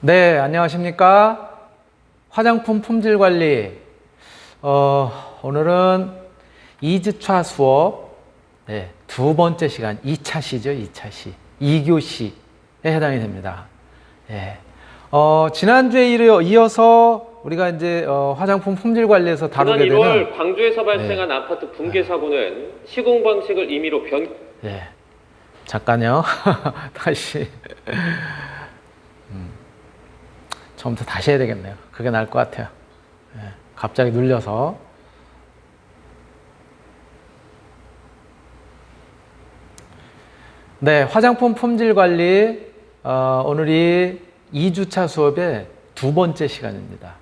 네, 안녕하십니까? 화장품 품질 관리. 오늘은 2주차 수업, 두 번째 시간, 2차 시죠, 2차 시. 2교시에 해당이 됩니다. 지난주에 이어서 우리가 이제 화장품 품질 관리에서 다루게 지난 1월 되는 광주에서 발생한 아파트 붕괴 사고는 시공 방식을 임의로 잠깐요. 다시. 처음부터 다시 해야 되겠네요. 그게 나을 것 같아요. 갑자기 눌려서. 네, 화장품 품질 관리. 오늘이 2주차 수업의 두 번째 시간입니다.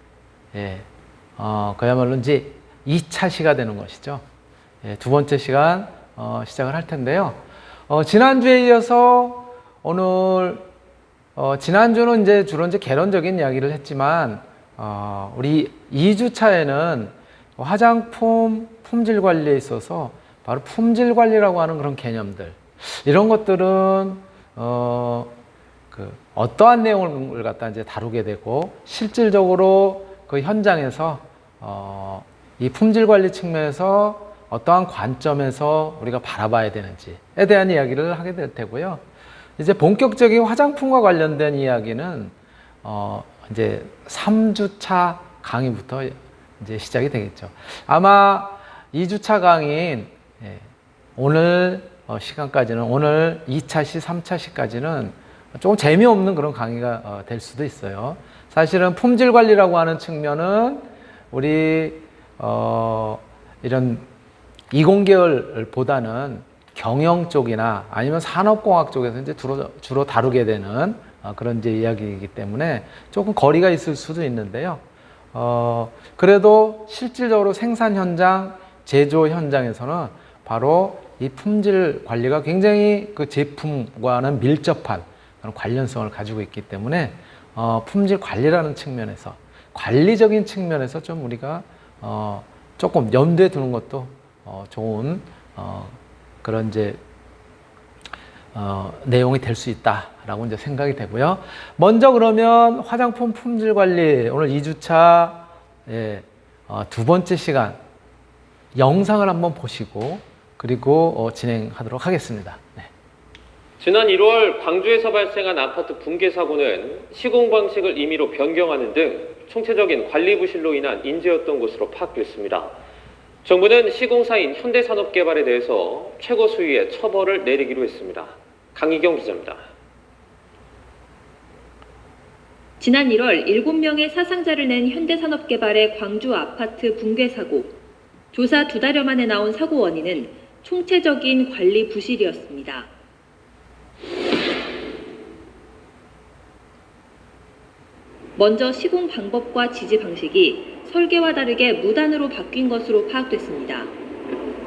그야말로 이제 2차 시가 되는 것이죠. 두 번째 시간 시작을 할 텐데요. 지난주에 이어서 오늘 지난주는 이제 주로 이제 개론적인 이야기를 했지만, 우리 2주차에는 화장품 품질 관리에 있어서 바로 품질 관리라고 하는 그런 개념들, 이런 것들은, 어떠한 내용을 갖다 이제 다루게 되고, 실질적으로 그 현장에서, 이 품질 관리 측면에서 어떠한 관점에서 우리가 바라봐야 되는지에 대한 이야기를 하게 될 테고요. 이제 본격적인 화장품과 관련된 이야기는 이제 3주차 강의부터 이제 시작이 되겠죠. 아마 2주차 강의인 오늘 시간까지는, 오늘 2차 시, 3차 시까지는 조금 재미없는 그런 강의가 될 수도 있어요. 사실은 품질 관리라고 하는 측면은 우리 이런 이공계열보다는 경영 쪽이나 아니면 산업공학 쪽에서 이제 주로 다루게 되는 그런 이제 이야기이기 때문에 조금 거리가 있을 수도 있는데요. 그래도 실질적으로 생산 현장, 제조 현장에서는 바로 이 품질 관리가 굉장히 그 제품과는 밀접한 그런 관련성을 가지고 있기 때문에 품질 관리라는 측면에서, 관리적인 측면에서 좀 우리가 조금 염두에 두는 것도 좋은 그런 이제 내용이 될 수 있다라고 이제 생각이 되고요. 먼저 그러면 화장품 품질 관리 오늘 2주차 두 번째 시간 영상을 한번 보시고 그리고 진행하도록 하겠습니다. 지난 1월 광주에서 발생한 아파트 붕괴 사고는 시공 방식을 임의로 변경하는 등 총체적인 관리 부실로 인한 인재였던 것으로 파악됐습니다. 정부는 시공사인 현대산업개발에 대해서 최고 수위의 처벌을 내리기로 했습니다. 강희경 기자입니다. 지난 1월 7명의 사상자를 낸 현대산업개발의 광주 아파트 붕괴 사고. 조사 2달여 만에 나온 사고 원인은 총체적인 관리 부실이었습니다. 먼저 시공 방법과 지지 방식이 설계와 다르게 무단으로 바뀐 것으로 파악됐습니다.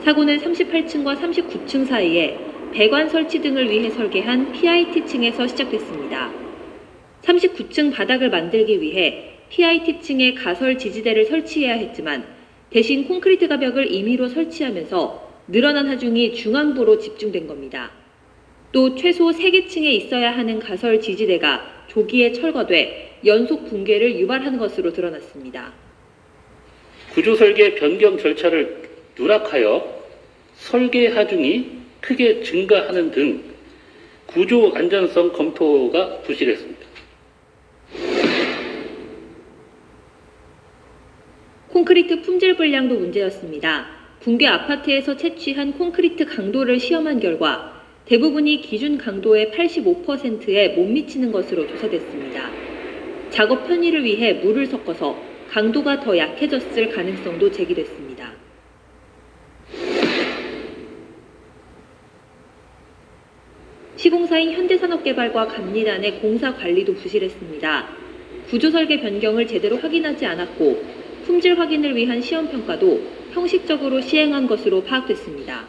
사고는 38층과 39층 사이에 배관 설치 등을 위해 설계한 PIT층에서 시작됐습니다. 39층 바닥을 만들기 위해 PIT층에 가설 지지대를 설치해야 했지만 대신 콘크리트 가벽을 임의로 설치하면서 늘어난 하중이 중앙부로 집중된 겁니다. 또 최소 3개 층에 있어야 하는 가설 지지대가 조기에 철거돼 연속 붕괴를 유발한 것으로 드러났습니다. 구조 설계 변경 절차를 누락하여 설계 하중이 크게 증가하는 등 구조 안전성 검토가 부실했습니다. 콘크리트 품질 불량도 문제였습니다. 붕괴 아파트에서 채취한 콘크리트 강도를 시험한 결과 대부분이 기준 강도의 85%에 못 미치는 것으로 조사됐습니다. 작업 편의를 위해 물을 섞어서 강도가 더 약해졌을 가능성도 제기됐습니다. 시공사인 현대산업개발과 감리단의 공사 관리도 부실했습니다. 구조 설계 변경을 제대로 확인하지 않았고 품질 확인을 위한 시험평가도 형식적으로 시행한 것으로 파악됐습니다.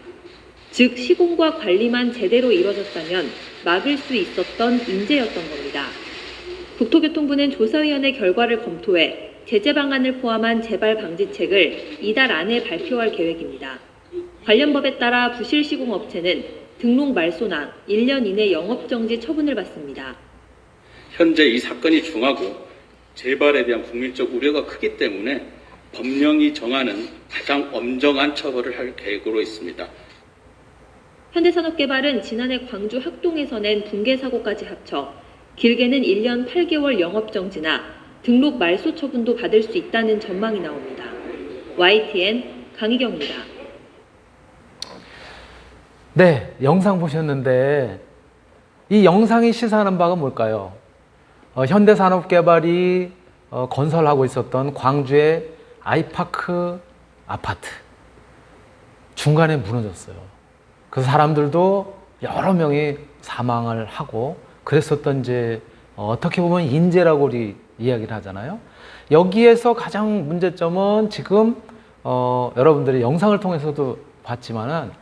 즉 시공과 관리만 제대로 이뤄졌다면 막을 수 있었던 인재였던 겁니다. 국토교통부는 조사위원회 결과를 검토해 제재 방안을 포함한 재발 방지책을 이달 안에 발표할 계획입니다. 관련 법에 따라 부실 시공업체는 등록 말소나 1년 이내 영업정지 처분을 받습니다. 현재 이 사건이 중하고 재발에 대한 국민적 우려가 크기 때문에 법령이 정하는 가장 엄정한 처벌을 할 계획으로 있습니다. 현대산업개발은 지난해 광주 학동에서 낸 붕괴 사고까지 합쳐 길게는 1년 8개월 영업정지나 등록 말소 처분도 받을 수 있다는 전망이 나옵니다. YTN 강희경입니다. 네, 영상 보셨는데 이 영상이 시사하는 바가 뭘까요? 현대산업개발이 건설하고 있었던 광주의 아이파크 아파트 중간에 무너졌어요. 그래서 사람들도 여러 명이 사망을 하고 그랬었던 이제 어떻게 보면 인재라고 우리 이야기를 하잖아요. 여기에서 가장 문제점은 지금 여러분들이 영상을 통해서도 봤지만은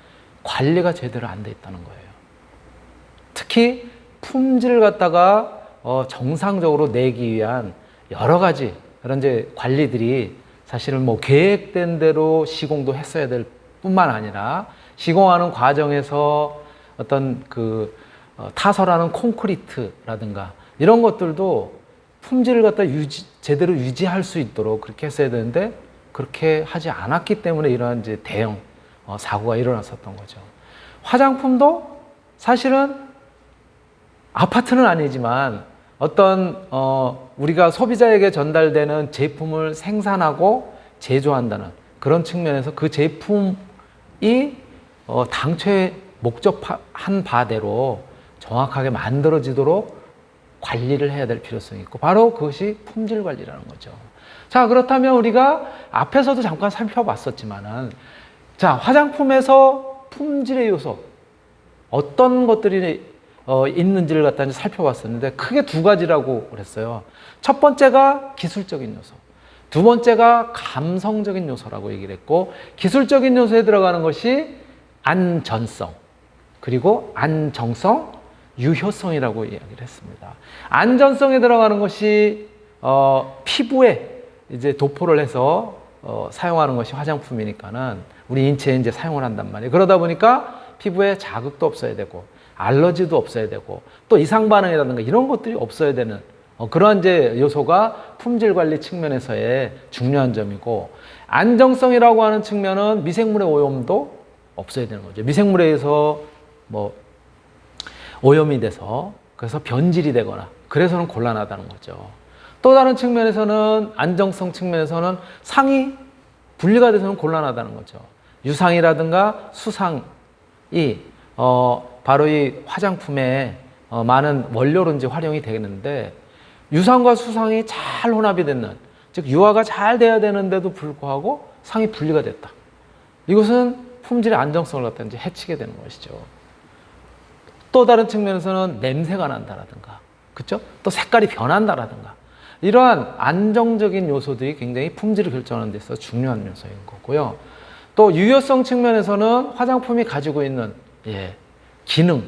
관리가 제대로 안 돼 있다는 거예요. 특히 품질을 갖다가 정상적으로 내기 위한 여러 가지 그런 이제 관리들이 사실은 뭐 계획된 대로 시공도 했어야 될 뿐만 아니라 시공하는 과정에서 어떤 타설하는 콘크리트라든가 이런 것들도 품질을 갖다 제대로 유지할 수 있도록 그렇게 했어야 되는데 그렇게 하지 않았기 때문에 이러한 이제 대형 사고가 일어났었던 거죠. 화장품도 사실은 아파트는 아니지만 어떤 우리가 소비자에게 전달되는 제품을 생산하고 제조한다는 그런 측면에서 그 제품이 당초에 목적한 바대로 정확하게 만들어지도록 관리를 해야 될 필요성이 있고 바로 그것이 품질 관리라는 거죠. 자, 그렇다면 우리가 앞에서도 잠깐 살펴봤었지만은 자, 화장품에서 품질의 요소 어떤 것들이 있는지를 갖다 이제 살펴봤었는데 크게 두 가지라고 그랬어요. 첫 번째가 기술적인 요소, 두 번째가 감성적인 요소라고 얘기를 했고 기술적인 요소에 들어가는 것이 안전성, 그리고 안정성, 유효성이라고 이야기를 했습니다. 안전성에 들어가는 것이 피부에 이제 도포를 해서 사용하는 것이 화장품이니까는 우리 인체에 이제 사용을 한단 말이에요. 그러다 보니까 피부에 자극도 없어야 되고 알러지도 없어야 되고 또 이상 반응이라든가 이런 것들이 없어야 되는 그런 이제 요소가 품질 관리 측면에서의 중요한 점이고 안정성이라고 하는 측면은 미생물의 오염도 없어야 되는 거죠. 미생물에 의해서 뭐 오염이 돼서 그래서 변질이 되거나 그래서는 곤란하다는 거죠. 또 다른 측면에서는 안정성 측면에서는 상이 분리가 돼서는 곤란하다는 거죠. 유상이라든가 수상이 바로 이 화장품에 많은 원료로 이제 활용이 되는데 유상과 수상이 잘 혼합이 되는 즉 유화가 잘 돼야 되는데도 불구하고 상이 분리가 됐다. 이것은 품질의 안정성을 갖다 이제 해치게 되는 것이죠. 또 다른 측면에서는 냄새가 난다라든가, 그렇죠? 또 색깔이 변한다라든가 이러한 안정적인 요소들이 굉장히 품질을 결정하는 데 있어서 중요한 요소인 거고요. 또 유효성 측면에서는 화장품이 가지고 있는 기능,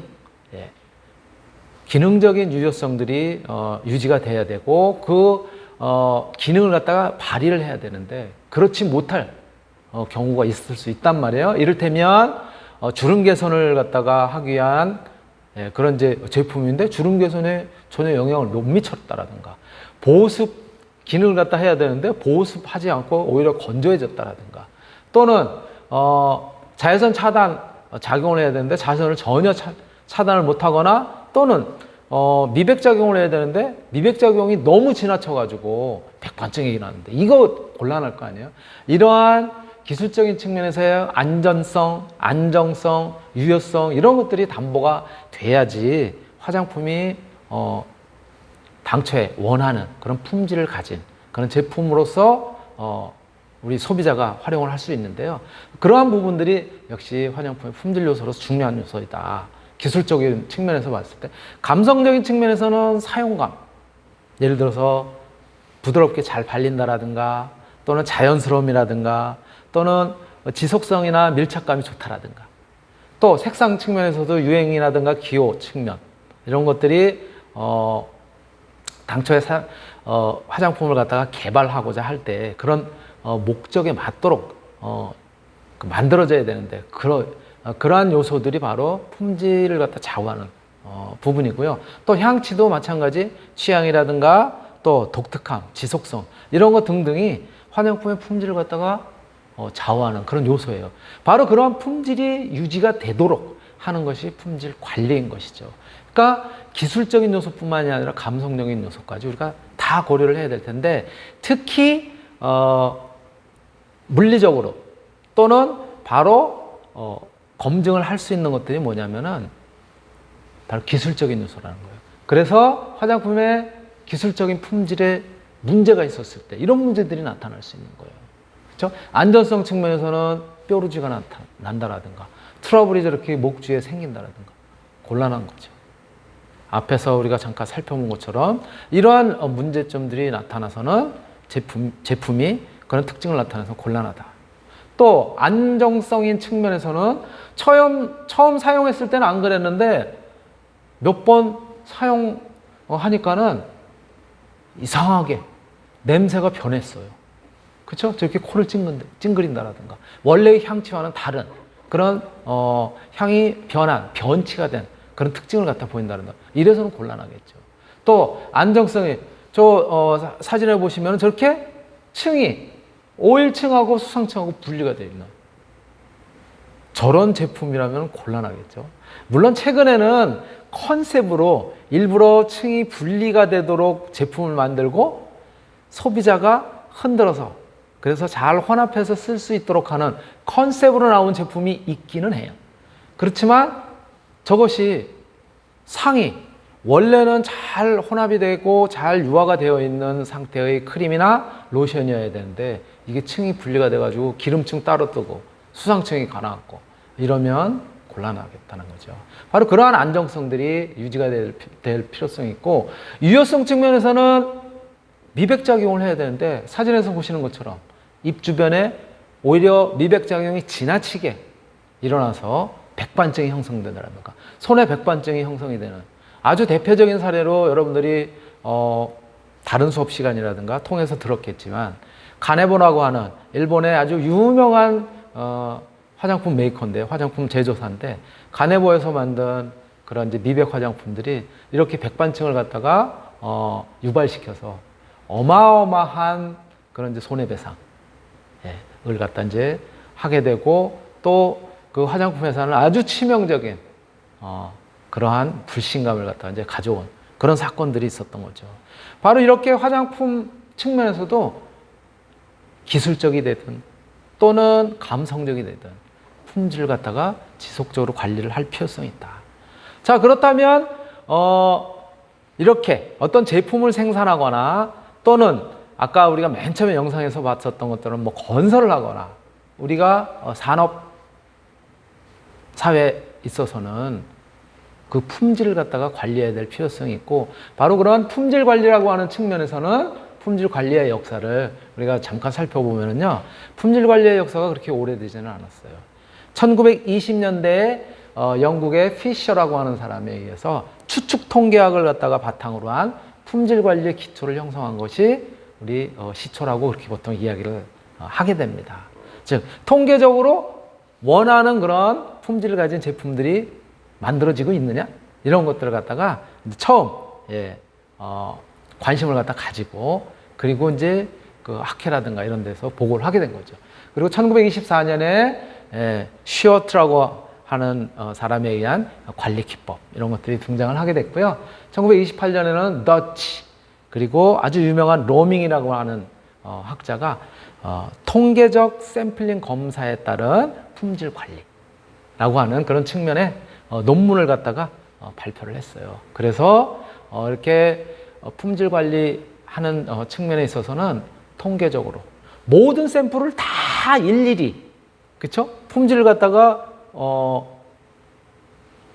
기능적인 유효성들이 유지가 돼야 되고 그 기능을 갖다가 발휘를 해야 되는데 그렇지 못할 경우가 있을 수 있단 말이에요. 이를테면 주름 개선을 갖다가 하기 위한 그런 이제 제품인데 주름 개선에 전혀 영향을 못 미쳤다라든가 보습 기능을 갖다 해야 되는데 보습하지 않고 오히려 건조해졌다라든가 또는 자외선 차단 작용을 해야 되는데 자외선을 전혀 차단을 못하거나 또는 미백 작용을 해야 되는데 미백 작용이 너무 지나쳐가지고 백반증이 일어나는데 이거 곤란할 거 아니에요. 이러한 기술적인 측면에서의 안전성, 안정성, 유효성 이런 것들이 담보가 돼야지 화장품이 당초에 원하는 그런 품질을 가진 그런 제품으로서 우리 소비자가 활용을 할 수 있는데요. 그러한 부분들이 역시 화장품의 품질 요소로서 중요한 요소이다. 기술적인 측면에서 봤을 때 감성적인 측면에서는 사용감 예를 들어서 부드럽게 잘 발린다라든가 또는 자연스러움이라든가 또는 지속성이나 밀착감이 좋다라든가 또 색상 측면에서도 유행이라든가 기호 측면 이런 것들이 당초에 화장품을 갖다가 개발하고자 할 때 그런 목적에 맞도록 만들어져야 되는데 그러한 요소들이 바로 품질을 갖다 좌우하는 부분이고요. 또 향치도 마찬가지 취향이라든가 또 독특함, 지속성 이런 것 등등이 화장품의 품질을 갖다가 좌우하는 그런 요소예요. 바로 그러한 품질이 유지가 되도록 하는 것이 품질 관리인 것이죠. 그러니까 기술적인 요소뿐만이 아니라 감성적인 요소까지 우리가 다 고려를 해야 될 텐데 특히 물리적으로 또는 바로 검증을 할 수 있는 것들이 뭐냐면은 바로 기술적인 요소라는 거예요. 그래서 화장품의 기술적인 품질에 문제가 있었을 때 이런 문제들이 나타날 수 있는 거예요. 그렇죠? 안전성 측면에서는 뾰루지가 난다라든가 트러블이 저렇게 목주에 생긴다라든가 곤란한 거죠. 앞에서 우리가 잠깐 살펴본 것처럼 이러한 문제점들이 나타나서는 제품이 그런 특징을 나타내서 곤란하다. 또 안정성인 측면에서는 처음 사용했을 때는 안 그랬는데 몇 번 사용하니까는 이상하게 냄새가 변했어요. 그렇죠? 저렇게 코를 찡그린다라든가 원래의 향치와는 다른 그런 향이 변치가 된 그런 특징을 갖다 보인다든가 이래서는 곤란하겠죠. 또 안정성이 사진에 보시면 저렇게 층이 오일층하고 수상층하고 분리가 되어 있는 저런 제품이라면 곤란하겠죠. 물론 최근에는 컨셉으로 일부러 층이 분리가 되도록 제품을 만들고 소비자가 흔들어서 그래서 잘 혼합해서 쓸 수 있도록 하는 컨셉으로 나온 제품이 있기는 해요. 그렇지만 저것이 상이 원래는 잘 혼합이 되고 잘 유화가 되어 있는 상태의 크림이나 로션이어야 되는데 이게 층이 분리가 돼가지고 기름층 따로 뜨고 수상층이 가라앉고 이러면 곤란하겠다는 거죠. 바로 그러한 안정성들이 유지가 될 필요성이 있고 유효성 측면에서는 미백작용을 해야 되는데 사진에서 보시는 것처럼 입 주변에 오히려 미백작용이 지나치게 일어나서 백반증이 형성된다든가 손에 백반증이 형성이 되는 아주 대표적인 사례로 여러분들이 다른 수업 시간이라든가 통해서 들었겠지만 가네본이라고 하는 일본의 아주 유명한 화장품 메이커인데 화장품 제조사인데 가네보에서 만든 그런 이제 미백 화장품들이 이렇게 백반증을 갖다가 유발시켜서 어마어마한 그런 이제 손해배상을 갖다 이제 하게 되고 또 그 화장품 회사는 아주 치명적인 그러한 불신감을 갖다가 이제 가져온 그런 사건들이 있었던 거죠. 바로 이렇게 화장품 측면에서도 기술적이 되든 또는 감성적이 되든 품질을 갖다가 지속적으로 관리를 할 필요성이 있다. 자, 그렇다면 이렇게 어떤 제품을 생산하거나 또는 아까 우리가 맨 처음에 영상에서 봤었던 것들은 뭐 건설을 하거나 우리가 산업 사회에 있어서는 그 품질을 갖다가 관리해야 될 필요성이 있고 바로 그런 품질 관리라고 하는 측면에서는 품질 관리의 역사를 우리가 잠깐 살펴보면요. 품질 관리의 역사가 그렇게 오래되지는 않았어요. 1920년대에 영국의 피셔라고 하는 사람에 의해서 추측 통계학을 갖다가 바탕으로 한 품질 관리의 기초를 형성한 것이 우리 시초라고 그렇게 보통 이야기를 하게 됩니다. 즉 통계적으로 원하는 그런 품질을 가진 제품들이 만들어지고 있느냐 이런 것들을 갖다가 처음 관심을 갖다 가지고 그리고 이제 그 학회라든가 이런 데서 보고를 하게 된 거죠. 그리고 1924년에 슈어트라고 하는 사람에 의한 관리 기법 이런 것들이 등장을 하게 됐고요. 1928년에는 더치 그리고 아주 유명한 로밍이라고 하는 학자가 통계적 샘플링 검사에 따른 품질 관리라고 하는 그런 측면의 논문을 갖다가 발표를 했어요. 그래서 이렇게 품질 관리하는 측면에 있어서는 통계적으로 모든 샘플을 다 일일이 그렇죠? 품질을 갖다가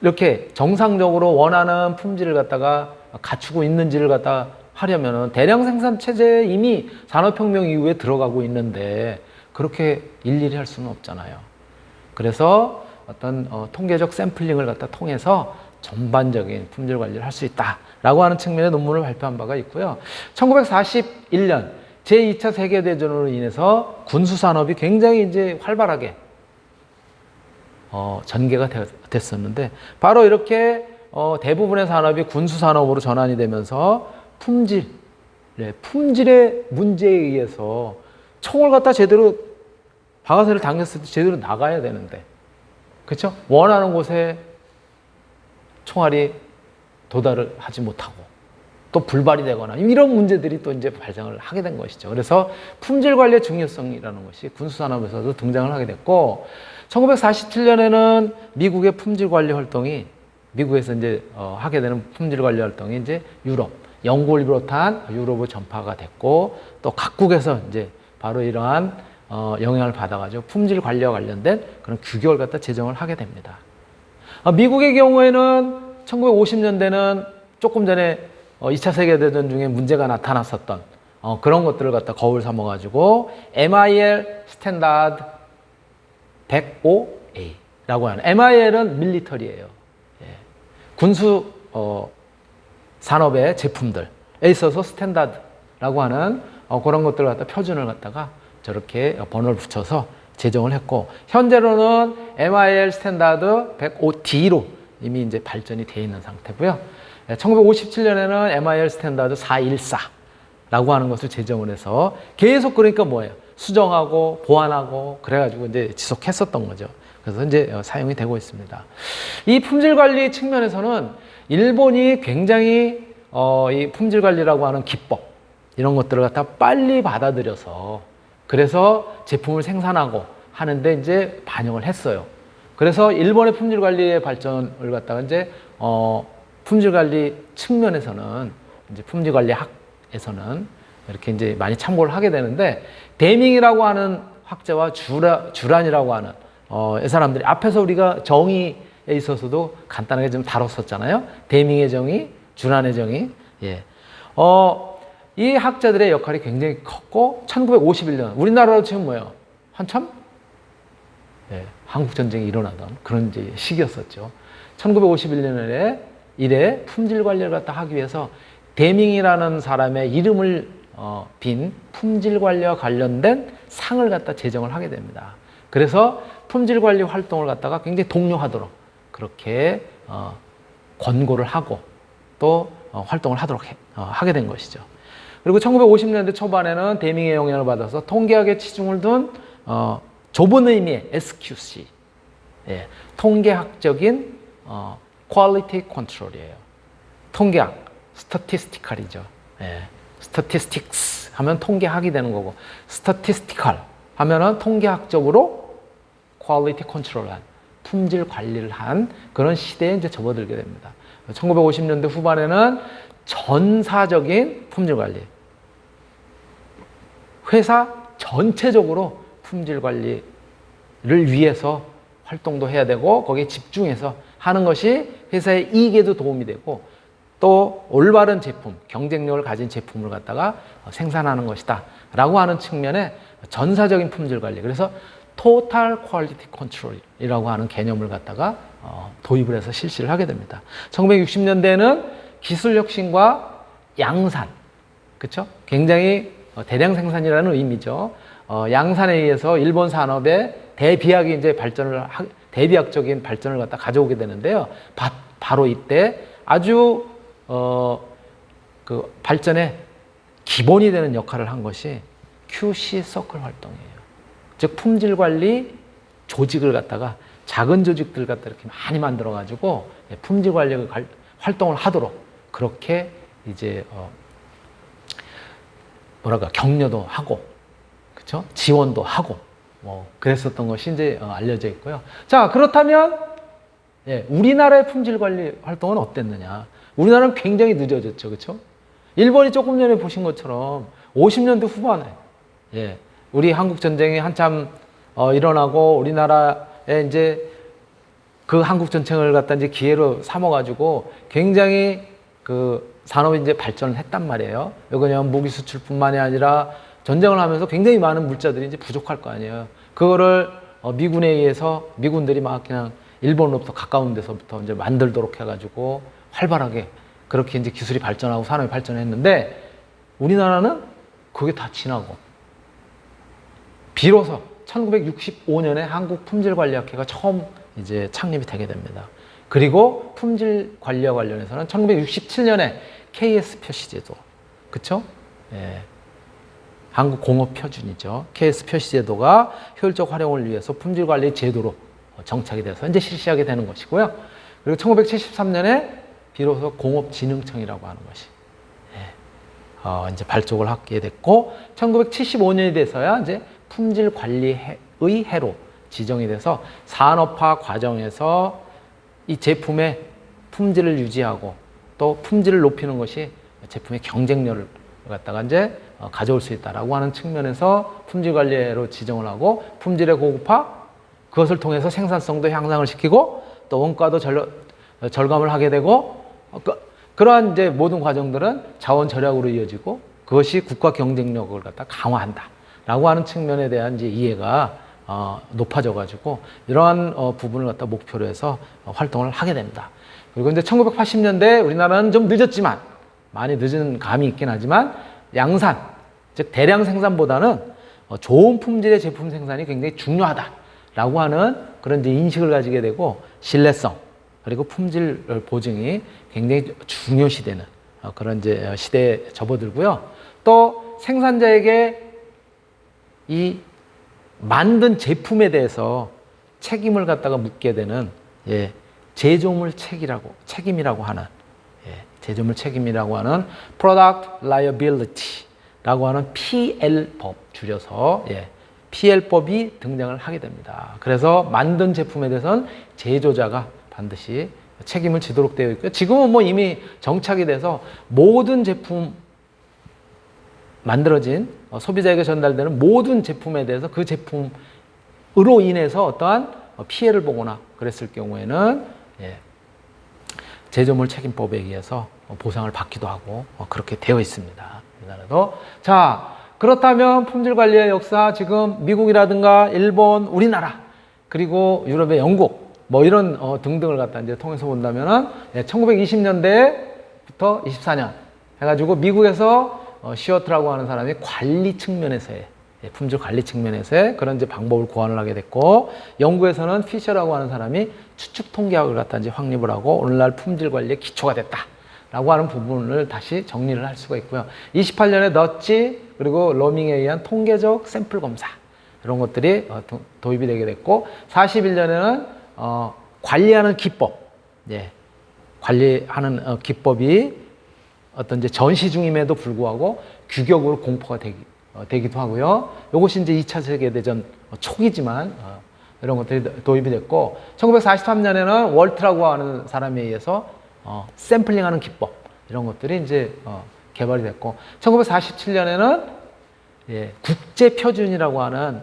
이렇게 정상적으로 원하는 품질을 갖다가 갖추고 있는지를 갖다 하려면은 대량 생산 체제에 이미 산업혁명 이후에 들어가고 있는데 그렇게 일일이 할 수는 없잖아요. 그래서 어떤 통계적 샘플링을 갖다 통해서 전반적인 품질 관리를 할 수 있다라고 하는 측면의 논문을 발표한 바가 있고요. 1941년 제2차 세계대전으로 인해서 군수산업이 굉장히 이제 활발하게 전개가 됐었는데 바로 이렇게 대부분의 산업이 군수 산업으로 전환이 되면서 품질의 문제에 의해서 총을 갖다 제대로 방아쇠를 당겼을 때 제대로 나가야 되는데, 그렇죠? 원하는 곳에 총알이 도달을 하지 못하고 또 불발이 되거나 이런 문제들이 또 이제 발생을 하게 된 것이죠. 그래서 품질 관리의 중요성이라는 것이 군수 산업에서도 등장을 하게 됐고, 1947년에는 미국의 품질 관리 활동이 미국에서 이제 하게 되는 품질 관리 활동이 이제 유럽, 영국을 비롯한 유럽으로 전파가 됐고, 또 각국에서 이제 바로 이러한 영향을 받아가지고 품질 관리와 관련된 그런 규격을 갖다 제정을 하게 됩니다. 미국의 경우에는 1950년대는 조금 전에 2차 세계대전 중에 문제가 나타났었던 그런 것들을 갖다 거울 삼아가지고 MIL 스탠다드 105A라고 하는, MIL은 밀리터리예요. 군수 산업의 제품들에 있어서 스탠다드라고 하는 그런 것들을 갖다 표준을 갖다가 저렇게 번호를 붙여서 제정을 했고, 현재로는 MIL 스탠다드 105D로 이미 이제 발전이 되어 있는 상태고요. 1957년에는 MIL 스탠다드 414라고 하는 것을 제정을 해서 계속, 그러니까 뭐예요? 수정하고 보완하고 그래가지고 이제 지속했었던 거죠. 그래서 이제 사용이 되고 있습니다. 이 품질 관리 측면에서는 일본이 굉장히 이 품질 관리라고 하는 기법, 이런 것들을 갖다 빨리 받아들여서 그래서 제품을 생산하고 하는데 이제 반영을 했어요. 그래서 일본의 품질 관리의 발전을 갖다가 이제 품질 관리 측면에서는 이제 품질 관리 학에서는 이렇게 이제 많이 참고를 하게 되는데, 데밍이라고 하는 학자와 주란이라고 하는 이 사람들이 앞에서 우리가 정의에 있어서도 간단하게 좀 다뤘었잖아요. 데밍의 정의, 주란의 정의. 예. 이 학자들의 역할이 굉장히 컸고, 1951년 우리나라로 치면 뭐예요? 한참 한국 전쟁이 일어나던 그런 이제 시기였었죠. 1951년에 이래 품질 관리를 갖다 하기 위해서 데밍이라는 사람의 이름을 빈 품질 관리와 관련된 상을 갖다 제정을 하게 됩니다. 그래서 품질 관리 활동을 갖다가 굉장히 독려하도록 그렇게 권고를 하고 또 활동을 하게 된 것이죠. 그리고 1950년대 초반에는 데밍의 영향을 받아서 통계학에 치중을 둔 좁은 의미의 SQC, 통계학적인 quality control이에요. 통계학, statistical이죠. statistics 하면 통계학이 되는 거고, statistical 하면은 통계학적으로 quality control한, 품질 관리를 한 그런 시대에 이제 접어들게 됩니다. 1950년대 후반에는 전사적인 품질 관리, 회사 전체적으로 품질 관리를 위해서 활동도 해야 되고 거기에 집중해서 하는 것이 회사의 이익에도 도움이 되고 또 올바른 제품, 경쟁력을 가진 제품을 갖다가 생산하는 것이다 라고 하는 측면에 전사적인 품질 관리, 그래서 Total Quality Control이라고 하는 개념을 갖다가 도입을 해서 실시를 하게 됩니다. 1960년대에는 기술 혁신과 양산, 그렇죠? 굉장히 대량 생산이라는 의미죠. 양산에 의해서 일본 산업의 대비약이 이제 대비약적인 발전을 갖다 가져오게 되는데요. 바로 이때 아주 그 발전의 기본이 되는 역할을 한 것이 QC 서클 활동이에요. 즉 품질 관리 조직을 갖다가 작은 조직들 갖다 이렇게 많이 만들어 가지고 품질 관리 활동을 하도록 그렇게 이제 격려도 하고, 그렇죠? 지원도 하고 그랬었던 것이 이제 알려져 있고요. 자, 그렇다면 우리나라의 품질 관리 활동은 어땠느냐? 우리나라는 굉장히 늦어졌죠, 그렇죠? 일본이 조금 전에 보신 것처럼 50년대 후반에 우리 한국 전쟁이 한참 일어나고 우리나라에 이제 그 한국 전쟁을 갖다 이제 기회로 삼아가지고 굉장히 그 산업이 이제 발전을 했단 말이에요. 왜냐하면 무기 수출뿐만이 아니라 전쟁을 하면서 굉장히 많은 물자들이 이제 부족할 거 아니에요. 그거를 미군에 의해서 미군들이 막 그냥 일본으로부터 가까운 데서부터 이제 만들도록 해가지고 활발하게 그렇게 이제 기술이 발전하고 산업이 발전했는데 우리나라는 그게 다 지나고 비로소 1965년에 한국품질관리학회가 처음 이제 창립이 되게 됩니다. 그리고 품질 관리와 관련해서는 1967년에 KS 표시제도, 그쵸? 예. 한국공업표준이죠. KS 표시제도가 효율적 활용을 위해서 품질관리 제도로 정착이 돼서 이제 실시하게 되는 것이고요. 그리고 1973년에 비로소 공업진흥청이라고 하는 것이 이제 발족을 하게 됐고, 1975년이 돼서야 이제 품질관리의 해로 지정이 돼서 산업화 과정에서 이 제품의 품질을 유지하고 또 품질을 높이는 것이 제품의 경쟁력을 갖다가 이제 가져올 수 있다라고 하는 측면에서 품질관리로 지정을 하고, 품질의 고급화, 그것을 통해서 생산성도 향상을 시키고 또 원가도 절감을 하게 되고, 그러한 이제 모든 과정들은 자원 절약으로 이어지고 그것이 국가 경쟁력을 갖다 강화한다라고 하는 측면에 대한 이제 이해가 높아져가지고 이러한 부분을 갖다 목표로 해서 활동을 하게 됩니다. 그리고 이제 1980년대 우리나라는 좀 늦었지만, 많이 늦은 감이 있긴 하지만 양산, 즉 대량 생산보다는 좋은 품질의 제품 생산이 굉장히 중요하다라고 하는 그런 이제 인식을 가지게 되고, 신뢰성 그리고 품질 보증이 굉장히 중요시되는 그런 이제 시대에 접어들고요. 또 생산자에게 이 만든 제품에 대해서 책임을 갖다가 묻게 되는 제조물 책임이라고 하는 제조물 책임이라고 하는 Product Liability라고 하는 PL법, 줄여서 PL법이 등장을 하게 됩니다. 그래서 만든 제품에 대해서는 제조자가 반드시 책임을 지도록 되어 있고요. 지금은 뭐 이미 정착이 돼서 모든 제품, 만들어진 소비자에게 전달되는 모든 제품에 대해서 그 제품으로 인해서 어떠한 피해를 보거나 그랬을 경우에는 제조물 책임법에 의해서 보상을 받기도 하고 그렇게 되어 있습니다. 우리나라도. 자, 그렇다면 품질 관리의 역사, 지금 미국이라든가 일본, 우리나라, 그리고 유럽의 영국, 뭐 이런 등등을 갖다 이제 통해서 본다면은 1920년대부터 24년 해가지고 미국에서 시어트라고 하는 사람이 관리 측면에서의 품질 관리 측면에서의 그런 이제 방법을 고안을 하게 됐고, 영국에서는 피셔라고 하는 사람이 추측 통계학을 갖다 이제 확립을 하고 오늘날 품질 관리의 기초가 됐다라고 하는 부분을 다시 정리를 할 수가 있고요. 28년에 너치 그리고 로밍에 의한 통계적 샘플 검사, 이런 것들이 도입이 되게 됐고, 41년에는 관리하는 기법, 관리하는 기법이 어떤 이제 전시 중임에도 불구하고 규격으로 공포가 되기도 하고요. 이것이 이제 2차 세계대전 초기지만 이런 것들이 도입이 됐고, 1943년에는 월트라고 하는 사람에 의해서 샘플링하는 기법, 이런 것들이 이제 개발이 됐고, 1947년에는 국제 표준이라고 하는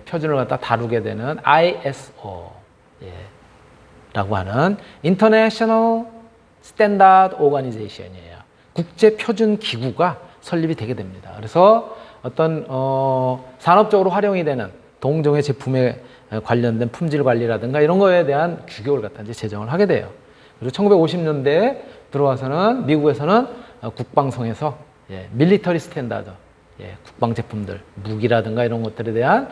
표준을 갖다 다루게 되는 ISO 라고 하는 International Standard Organization이에요. 국제 표준 기구가 설립이 되게 됩니다. 그래서 어떤 산업적으로 활용이 되는 동종의 제품에 관련된 품질 관리라든가 이런 거에 대한 규격을 갖다 이제 제정을 하게 돼요. 그리고 1950년대에 들어와서는 미국에서는 국방성에서 밀리터리 스탠다드, 국방 제품들, 무기라든가 이런 것들에 대한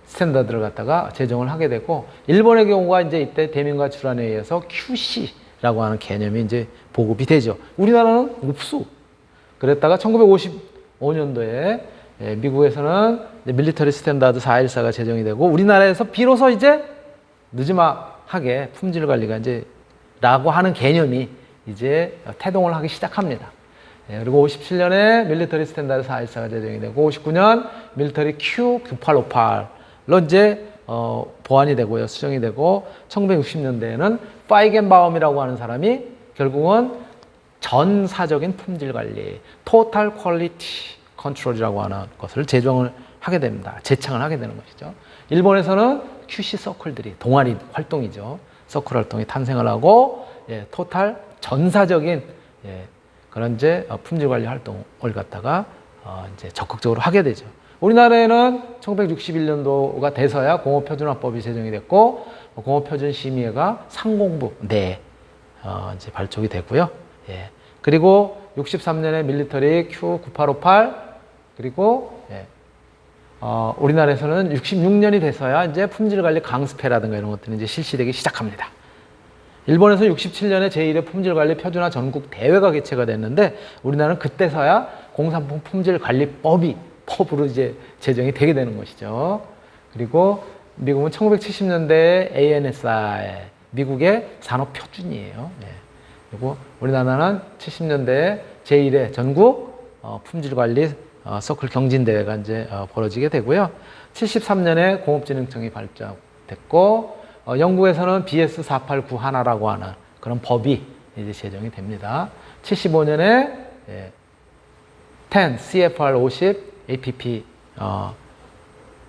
스탠다드를 갖다가 제정을 하게 되고, 일본의 경우가 이제 이때 대민과 출안에 의해서 QC라고 하는 개념이 이제 보급이 되죠. 우리나라는 없어. 그랬다가 1955년도에 미국에서는 밀리터리 스탠다드 414가 제정이 되고, 우리나라에서 비로소 이제 느지막하게 품질 관리가 이제 라고 하는 개념이 이제 태동을 하기 시작합니다. 그리고 57년에 밀리터리 스탠다드 414가 제정이 되고, 59년 밀리터리 Q9858로 이제 보완이 되고요, 수정이 되고, 1960년대에는 파이겐바움이라고 하는 사람이 결국은 전사적인 품질 관리, 토탈 퀄리티 컨트롤이라고 하는 것을 제정을 하게 됩니다. 제창을 하게 되는 것이죠. 일본에서는 QC 서클들이 동아리 활동이죠. 서클 활동이 탄생을 하고, 토탈 전사적인 그런 이제 품질 관리 활동을 갖다가 이제 적극적으로 하게 되죠. 우리나라에는 1961년도가 돼서야 공업표준화법이 제정이 됐고, 공업표준심의회가 상공부 이제 발족이 되고요. 그리고 63년에 밀리터리 Q9858, 그리고 우리나라에서는 66년이 돼서야 이제 품질 관리 강습회라든가 이런 것들이 이제 실시되기 시작합니다. 일본에서 67년에 제1회 품질관리 표준화 전국 대회가 개최가 됐는데 우리나라는 그때서야 공산품 품질관리법으로 이제 제정이 되게 되는 것이죠. 그리고 미국은 1970년대에 ANSI, 미국의 산업표준이에요. 네. 그리고 우리나라는 70년대에 제1회 전국 품질관리 서클 경진대회가 이제 벌어지게 되고요. 73년에 공업진흥청이 발족됐고, 영국에서는 BS489 하나라고 하는 그런 법이 이제 제정이 됩니다. 75년에 10 CFR 50 APP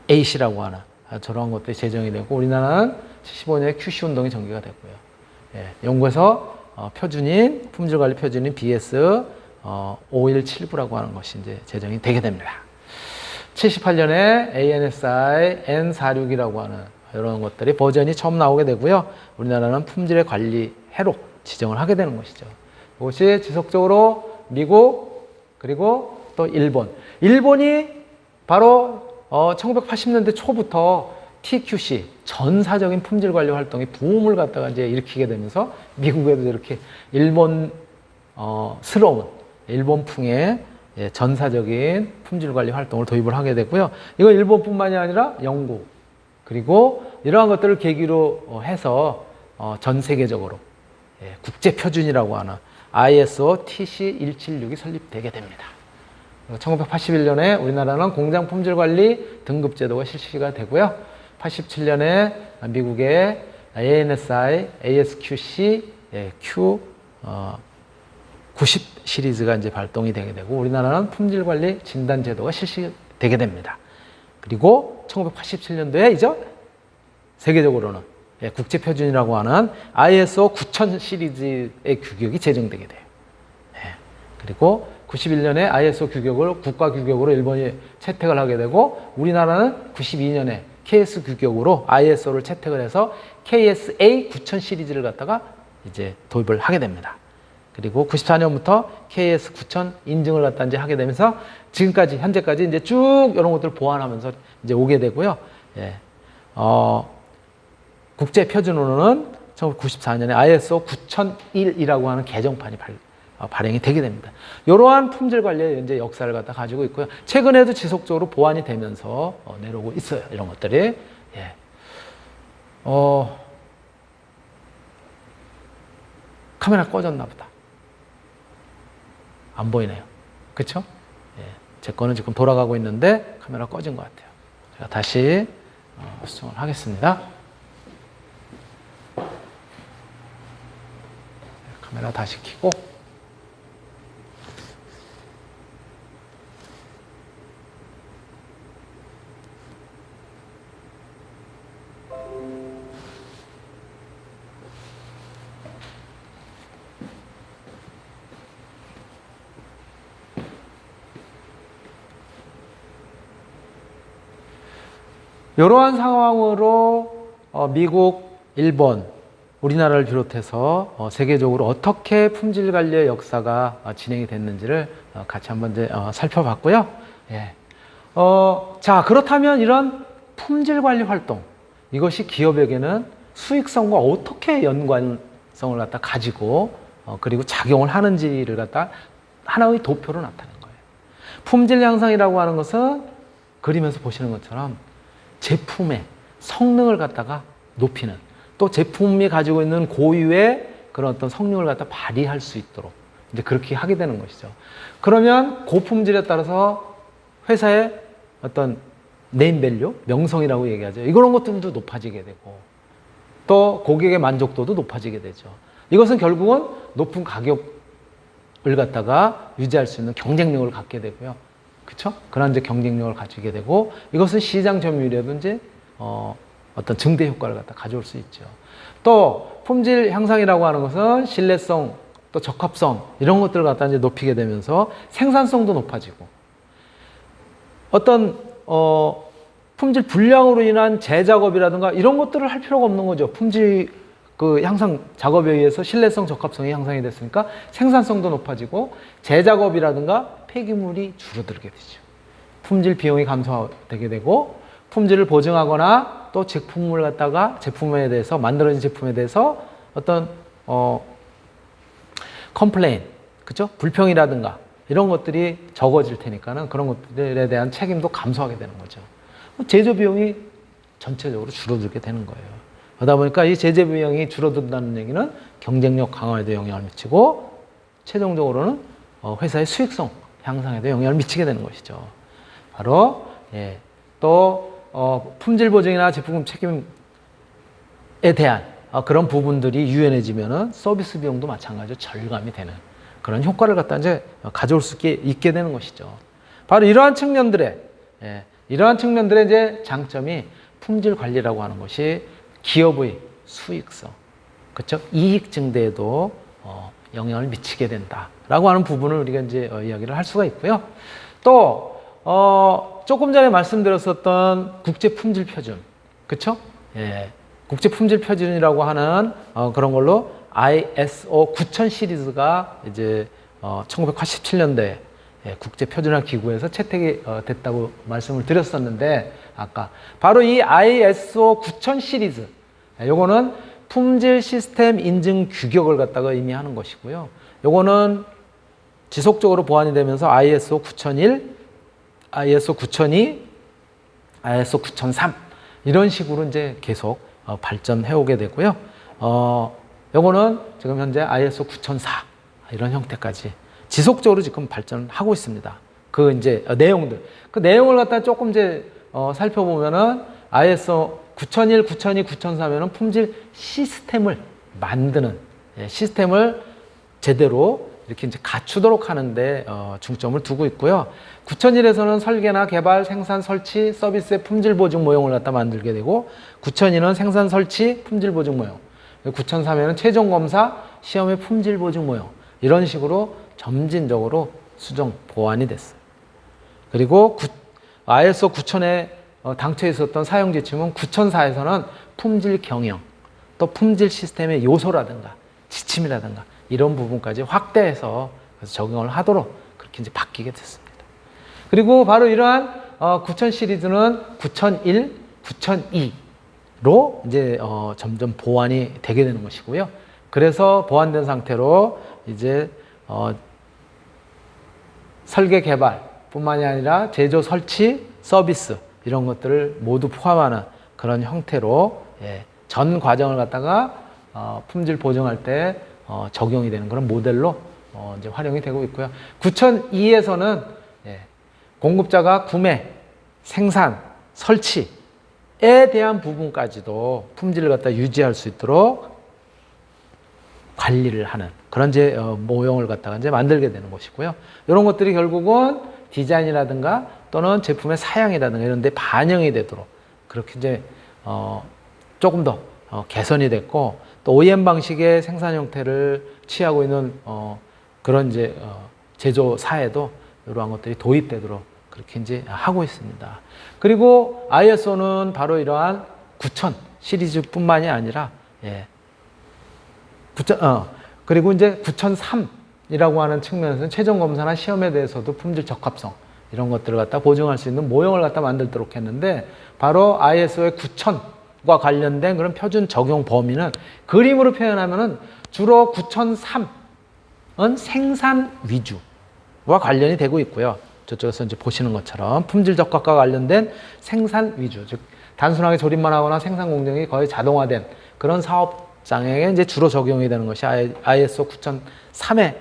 AC라고 하는 저러한 것들이 제정이 되고, 우리나라는 75년에 QC 운동이 전개가 됐고요. 영국에서 표준인 품질관리 표준인 BS 5179라고 하는 것이 이제 제정이 되게 됩니다. 78년에 ANSI N46이라고 하는 이런 것들이 버전이 처음 나오게 되고요. 우리나라는 품질의 관리해로 지정을 하게 되는 것이죠. 이것이 지속적으로 미국 그리고 또 일본. 일본이 바로 1980년대 초부터 TQC 전사적인 품질 관리 활동의 부음을 갖다가 이제 일으키게 되면서 미국에도 이렇게 스러운 일본풍의 전사적인 품질 관리 활동을 도입을 하게 되고요. 이건 일본뿐만이 아니라 영국 그리고 이러한 것들을 계기로 해서 전 세계적으로 국제 표준이라고 하는 ISO TC 176이 설립되게 됩니다. 1981년에 우리나라는 공장 품질 관리 등급 제도가 실시가 되고요. 87년에 미국의 ANSI ASQC Q 90 시리즈가 이제 발동이 되게 되고, 우리나라는 품질 관리 진단 제도가 실시되게 됩니다. 그리고 1987년도에 이제 세계적으로는 국제 표준이라고 하는 ISO 9000 시리즈의 규격이 제정되게 돼요. 그리고 91년에 ISO 규격을 국가 규격으로 일본이 채택을 하게 되고, 우리나라는 92년에 KS 규격으로 ISO를 채택을 해서 KSA 9000 시리즈를 갖다가 이제 도입을 하게 됩니다. 그리고 94년부터 KS 9000 인증을 갖다 이제 하게 되면서 지금까지 현재까지 이제 쭉 이런 것들을 보완하면서 이제 오게 되고요. 국제 표준으로는 1994년에 ISO 9001이라고 하는 개정판이 발행이 되게 됩니다. 이러한 품질 관리의 이제 역사를 갖다 가지고 있고요. 최근에도 지속적으로 보완이 되면서 내려오고 있어요. 이런 것들이. 카메라 꺼졌나 보다. 안 보이네요. 그쵸? 제 거는 지금 돌아가고 있는데 카메라 꺼진 것 같아요. 제가 다시 수정을 하겠습니다. 카메라 다시 켜고. 이러한 상황으로 미국, 일본, 우리나라를 비롯해서 세계적으로 어떻게 품질 관리의 역사가 진행이 됐는지를 같이 한번 이제 살펴봤고요. 자, 그렇다면 이런 품질 관리 활동, 이것이 기업에게는 수익성과 어떻게 연관성을 갖다 가지고 그리고 작용을 하는지를 갖다 하나의 도표로 나타낸 거예요. 품질 향상이라고 하는 것은 그림에서 보시는 것처럼 제품의 성능을 갖다가 높이는, 또 제품이 가지고 있는 고유의 그런 어떤 성능을 갖다 발휘할 수 있도록 이제 그렇게 하게 되는 것이죠. 그러면 고품질에 따라서 회사의 어떤 네임밸류, 명성이라고 얘기하죠. 이런 것들도 높아지게 되고, 또 고객의 만족도도 높아지게 되죠. 이것은 결국은 높은 가격을 갖다가 유지할 수 있는 경쟁력을 갖게 되고요. 그렇죠? 그런 이제 경쟁력을 가지게 되고, 이것은 시장 점유율이라든지 어떤 증대 효과를 갖다 가져올 수 있죠. 또 품질 향상이라고 하는 것은 신뢰성, 또 적합성 이런 것들을 갖다 이제 높이게 되면서 생산성도 높아지고, 어떤 품질 불량으로 인한 재작업이라든가 이런 것들을 할 필요가 없는 거죠. 품질 향상 작업에 의해서 신뢰성, 적합성이 향상이 됐으니까 생산성도 높아지고 재작업이라든가 폐기물이 줄어들게 되죠. 품질 비용이 감소되게 되고, 품질을 보증하거나 또 제품에 대해서 만들어진 제품에 대해서 어떤 컴플레인, 그죠? 불평이라든가 이런 것들이 적어질 테니까는 그런 것들에 대한 책임도 감소하게 되는 거죠. 제조 비용이 전체적으로 줄어들게 되는 거예요. 그러다 보니까 이 제조 비용이 줄어든다는 얘기는 경쟁력 강화에도 영향을 미치고 최종적으로는 회사의 수익성 향상에도 영향을 미치게 되는 것이죠. 바로 또 품질 보증이나 제품 책임에 대한 그런 부분들이 유연해지면은 서비스 비용도 마찬가지로 절감이 되는 그런 효과를 갖다 이제 가져올 수 있게 되는 것이죠. 바로 이러한 측면들의 이제 장점이 품질 관리라고 하는 것이 기업의 수익성, 그렇죠? 이익 증대에도 영향을 미치게 된다라고 하는 부분을 우리가 이제 이야기를 할 수가 있고요. 또 조금 전에 말씀드렸었던 국제 품질 표준, 그렇죠? 국제 품질 표준이라고 하는 그런 걸로 ISO 9000 시리즈가 이제 1987년도에 국제 표준화 기구에서 채택이 됐다고 말씀을 드렸었는데 아까 바로 이 ISO 9000 시리즈 요거는 품질 시스템 인증 규격을 갖다가 의미하는 것이고요. 요거는 지속적으로 보완이 되면서 ISO 9001, ISO 9002, ISO 9003 이런 식으로 이제 계속 발전해 오게 되고요. 요거는 지금 현재 ISO 9004 이런 형태까지 지속적으로 지금 발전하고 있습니다. 그 이제 내용들, 그 내용을 갖다 조금 이제 살펴보면은 ISO 9001, 9002, 9003에는 품질 시스템을 만드는 시스템을 제대로 이렇게 이제 갖추도록 하는데 중점을 두고 있고요. 9001에서는 설계나 개발, 생산, 설치, 서비스의 품질 보증 모형을 갖다 만들게 되고 9002는 생산, 설치, 품질 보증 모형, 9003에는 최종 검사, 시험의 품질 보증 모형 이런 식으로 점진적으로 수정 보완이 됐어요. 그리고 ISO 9000에 당초에 있었던 사용 지침은 9004에서는 품질 경영, 또 품질 시스템의 요소라든가 지침이라든가 이런 부분까지 확대해서 적용을 하도록 그렇게 이제 바뀌게 됐습니다. 그리고 바로 이러한 9000 시리즈는 9001, 9002로 이제 점점 보완이 되게 되는 것이고요. 그래서 보완된 상태로 이제 설계 개발뿐만이 아니라 제조 설치 서비스 이런 것들을 모두 포함하는 그런 형태로 전 과정을 갖다가 품질 보증할 때 적용이 되는 그런 모델로 이제 활용이 되고 있고요. 9002에서는 공급자가 구매, 생산, 설치에 대한 부분까지도 품질을 갖다 유지할 수 있도록 관리를 하는 그런 이제 모형을 갖다가 이제 만들게 되는 것이고요. 이런 것들이 결국은 디자인이라든가 또는 제품의 사양이라든가 이런 데 반영이 되도록 그렇게 이제 조금 더 개선이 됐고 또 OEM 방식의 생산 형태를 취하고 있는 그런 이제 제조사에도 이러한 것들이 도입되도록 그렇게 이제 하고 있습니다. 그리고 ISO는 바로 이러한 9000 시리즈뿐만이 아니라 그리고 이제 9003이라고 하는 측면에서는 최종 검사나 시험에 대해서도 품질 적합성 이런 것들을 갖다 보증할 수 있는 모형을 갖다 만들도록 했는데 바로 ISO의 9000과 관련된 그런 표준 적용 범위는 그림으로 표현하면은 주로 9003은 생산 위주와 관련이 되고 있고요. 저쪽에서 이제 보시는 것처럼 품질 적합과 관련된 생산 위주, 즉 단순하게 조립만 하거나 생산 공정이 거의 자동화된 그런 사업장에 이제 주로 적용이 되는 것이 ISO 9003의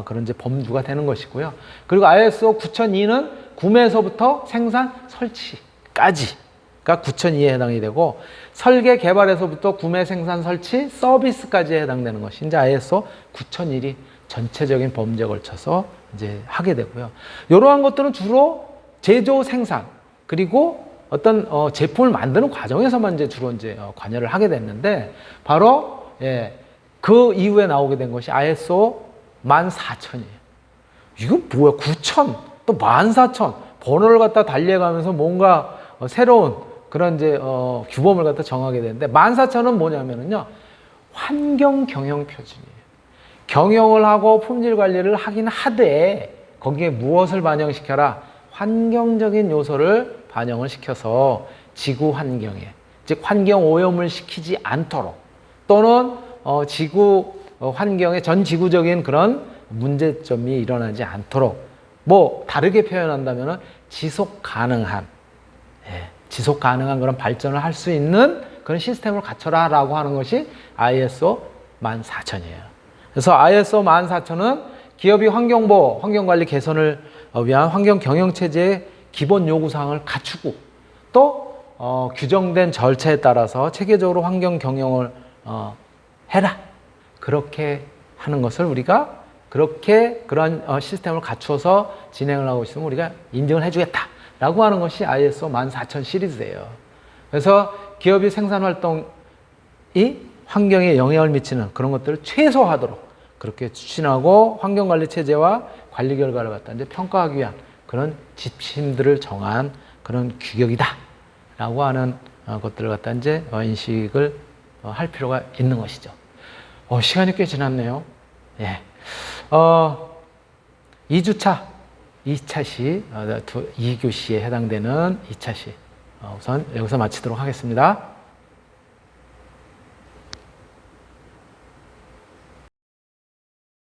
그런 이제 범주가 되는 것이고요. 그리고 ISO 9002는 구매에서부터 생산 설치까지가 9002에 해당이 되고 설계 개발에서부터 구매, 생산, 설치, 서비스까지에 해당되는 것이 이제 ISO 9001이 전체적인 범주에 걸쳐서 이제 하게 되고요. 이러한 것들은 주로 제조, 생산 그리고 어떤 제품을 만드는 과정에서만 이제 주로 이제 관여를 하게 됐는데 바로 그 이후에 나오게 된 것이 ISO 14000이에요. 이거 뭐야? 9000 또 14000 번호를 갖다 달리해가면서 뭔가 새로운 그런 이제 규범을 갖다 정하게 되는데 14000은 뭐냐면은요 환경 경영 표준이에요. 경영을 하고 품질 관리를 하긴 하되 거기에 무엇을 반영시켜라? 환경적인 요소를 반영을 시켜서 지구 환경에 즉 환경 오염을 시키지 않도록 또는 지구 환경의 전 지구적인 그런 문제점이 일어나지 않도록 뭐 다르게 표현한다면 지속 가능한 지속 가능한 그런 발전을 할 수 있는 그런 시스템을 갖춰라라고 하는 것이 ISO 14000이에요. 그래서 ISO 14000은 기업이 환경보호, 환경관리 개선을 위한 환경 경영체제의 기본 요구사항을 갖추고 또 규정된 절차에 따라서 체계적으로 환경 경영을 해라. 그렇게 하는 것을 우리가 그렇게 그런 시스템을 갖추어서 진행을 하고 있으면 우리가 인정을 해주겠다라고 하는 것이 ISO 14000 시리즈예요. 그래서 기업이 생산활동이 환경에 영향을 미치는 그런 것들을 최소화하도록 그렇게 추진하고 환경관리 체제와 관리 결과를 갖다 이제 평가하기 위한 그런 지침들을 정한 그런 규격이다라고 하는 것들을 갖다 이제 인식을 할 필요가 있는 것이죠. 시간이 꽤 지났네요. 예. 2주차, 2차 시, 2교시에 해당되는 2차 시 우선 여기서 마치도록 하겠습니다.